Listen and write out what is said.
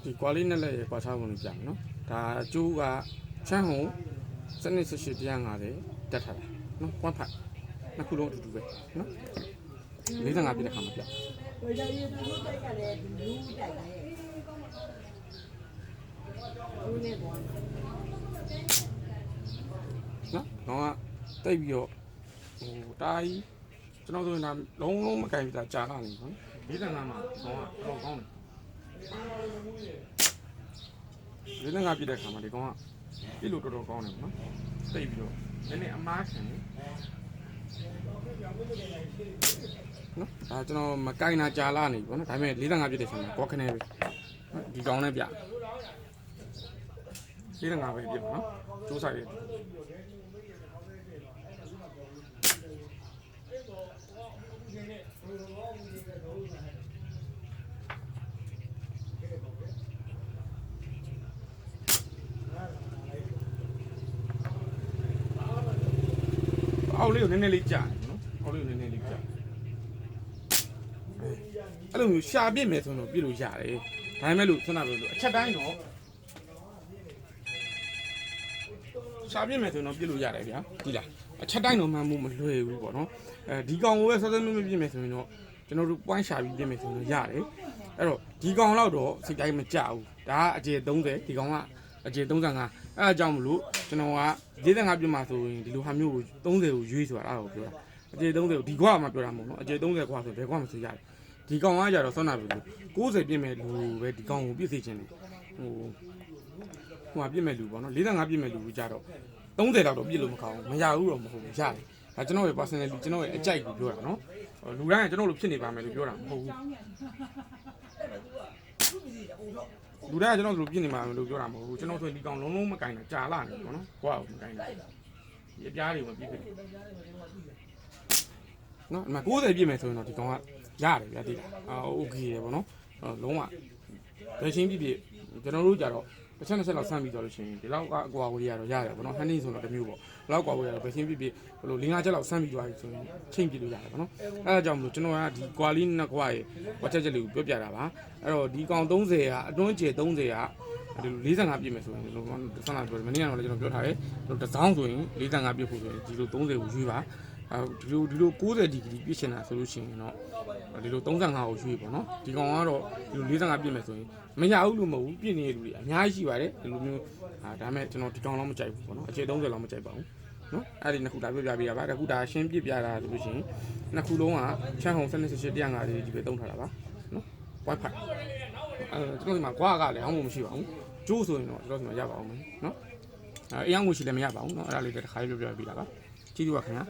ဒီကွာလေးနဲ့လည်းကွာခြားပုံလေးပြမယ်နော်ဒါကျိုးကချမ်းဟုံစနစ်18တရား50တက်ထားတာနော်ကွမ်းဖတ်နှစ်ခုလုံးအတူတူပဲနော်45ပြည့်တဲ့ခါမှာပြဟိုကြရေးသူတို့တိုက်ကလည်းလူတိုက်တယ်ဦးနေပေါ်နော်တော့တိတ်ပြီးတော့ဟိုတာကြီးကျွန်တော်တို့ကလုံးလုံးမကင်ပြီးသားကြာလာနေနော်45မှာတော့ကောင်းတယ်45ပြည့်တဲ့ခါမှာဒီကောင်ကပြည့်လို့တော်တော်ကောင်းတယ်နော်တိတ်ပြီးတော့နည်းနည်းအမားခံတယ်နော်ဒါကျွန်တော်မကင်တာကြာလာနေပြီနော်ဒါပေမဲ့45ပြည့်တဲ့ဆိုရင်ကောခနေပဲဒီကောင်နဲ့ပြ45ပဲပြည့်နော်စူးစိုက်ရအောက်လေးကိုနည်းနည်းလေးကြာနော်အောက်လေးကိုနည်းနည်းလေးကြာအဲ့လိုမျိုးရှာပြစ်မယ်ဆိုတော့ပြစ်လို့ရတယ်ဒါပေမဲ့လို့ဆွမ်းတာပဲလို့အချက်တိုင်းတော့ရှာပြစ်မယ်ဆိုတော့ပြစ်လို့ရတယ်ဗျာဒီလားအချက်တိုင်းတော့မှမှုမလွယ်ဘူးပေါ့နော်အဲဒီကောင်ကိုပဲစောစောမြင့်ပြစ်မယ်ဆိုရင်တော့ကျွန်တော်တို့ point ရှာပြီးပြစ်မယ်ဆိုရင်ရတယ်အဲ့တော့ဒီကောင်လောက်တော့စိတ်တိုင်းမကြဘူးဒါကအကျေ30ဒီကောင်ကအကျေ35အဲ့ဒါကြောင့်မလို့ကျွန်တော်က45ပြစ်မှာဆိုရင်ဒီလိုဟာမျိုးကို30ကိုရွေးဆိုတာအဲ့ဒါကိုပြောတာအကျေ30ကိုဒီခွာမှပြောတာမဟုတ်နော်အကျေ30ခွာဆိုဘယ်ခွာမှဆိုရတယ်ဒီကောင်ကကြတော့ဆွမ်းတာပြီလို့90ပြည့်မဲ့လူပဲဒီကောင်ကိုပြည့်စေခြင်းတယ်ဟိုပြည့်မဲ့လူပေါ့နော်45ပြည့်မဲ့လူကြတော့30လောက်တော့ပြည့်လို့မကောင်းဘူးမရဘူးတော့မဟုတ်ဘူးရတယ်ဒါကျွန်တော်ရဲ့ personally ကျွန်တော်ရဲ့အကြိုက်ကိုပြောတာနော်လူတိုင်းကကျွန်တော်လိုဖြစ်နေပါမယ်လို့ပြောတာမဟုတ်ဘူးလူတိုင်းကကျွန်တော်လိုဖြစ်နေမှာလို့ပြောတာမဟုတ်ဘူးကျွန်တော်ဆိုဒီကောင်လုံးလုံးမကင်တာကြာလာနေပေါ့နော်ကိုယ့်အကိုမကင်တာဒီအပြားတွေမပြည့်ပြည့်နော်အမ90ပြည့်မယ်ဆိုရင်တော့ဒီကောင်ကရတယ်ဗျာတိတာโอเคရပေါ့နော်လုံးဝဘယ်ချင်းပြည့်ကျွန်တော်တို့ကြတော့တစ်ချက်လောက်ဆမ်းပြီးတော့လို့ရှိရင်ဒီလောက်ကအကွာဝေးရတော့ရတယ်ပေါ့နော်ဟန်နင်းဆိုတော့တစ်မျိုးပေါ့ဘလောက်ကွာဝေးရတော့ဘယ်ချင်းပြည့်ဘလို့၄-၅ချက်လောက်ဆမ်းပြီးသွားပြီဆိုရင်ချိန်ပြည့်လို့ရတယ်ပေါ့နော်အဲဒါကြောင့်မလို့ကျွန်တော်ကဒီကွာလေးနှစ်ကွာရဲ့ဝက်ချက်လေးကိုပြောပြတာပါအဲ့တော့ဒီကောင်30ကအတွန်းကျ30ကဒီလို45ပြည့်မယ်ဆိုရင်ဒီလိုဆန်းလာပြောတယ်မနေ့ကတော့လည်းကျွန်တော်ပြောထားတယ်ဒီတစ်စောင်းဆိုရင်45ပြည့်ဖို့ဆိုရင်ဒီလို30ကိုရွေးပါဒီလို90ဒီဂရီပြည့်ချင်တာဆိုလို့ရှိရင်တော့ဒီလို35ကိုရွေးပေါ့နော်ဒီကောင်ကတော့ဒီလို45ပြည့်မယ်ဆိုရင်မရဘူးလို့မဟုတ်ဘူးပြည့်နေတဲ့လူတွေအများကြီးရှိပါတယ်ဒီလိုမျိုးဒါမဲ့ကျွန်တော်ဒီကောင်တော့မကြိုက်ဘူးပေါ့နော်အခြေ30လောက်မကြိုက်ပါဘူးနော်အဲ့ဒီနှစ်ခုဒါပြောပြပေးတာပါအခုဒါရှင်းပြပြတာဆိုလို့ရှိရင်နှစ်ခုလုံးကချမ်းဟုံစနစ်18 150ဒီပဲတုံးထားတာပါနော် wifi ကျွန်တော်ဒီမှာကွာကလည်းအောင်းမှုမရှိပါဘူးကျိုးဆိုရင်တော့ကျွန်တော်ဒီမှာရပါအောင်မယ်နော်အေးအောင်မှုရှိလည်းမရပါဘူးနော်အဲ့ဒါလေးတစ်ခါလေးပြောပြပေးတာပါကြည့်ကြပါခင်ဗျာ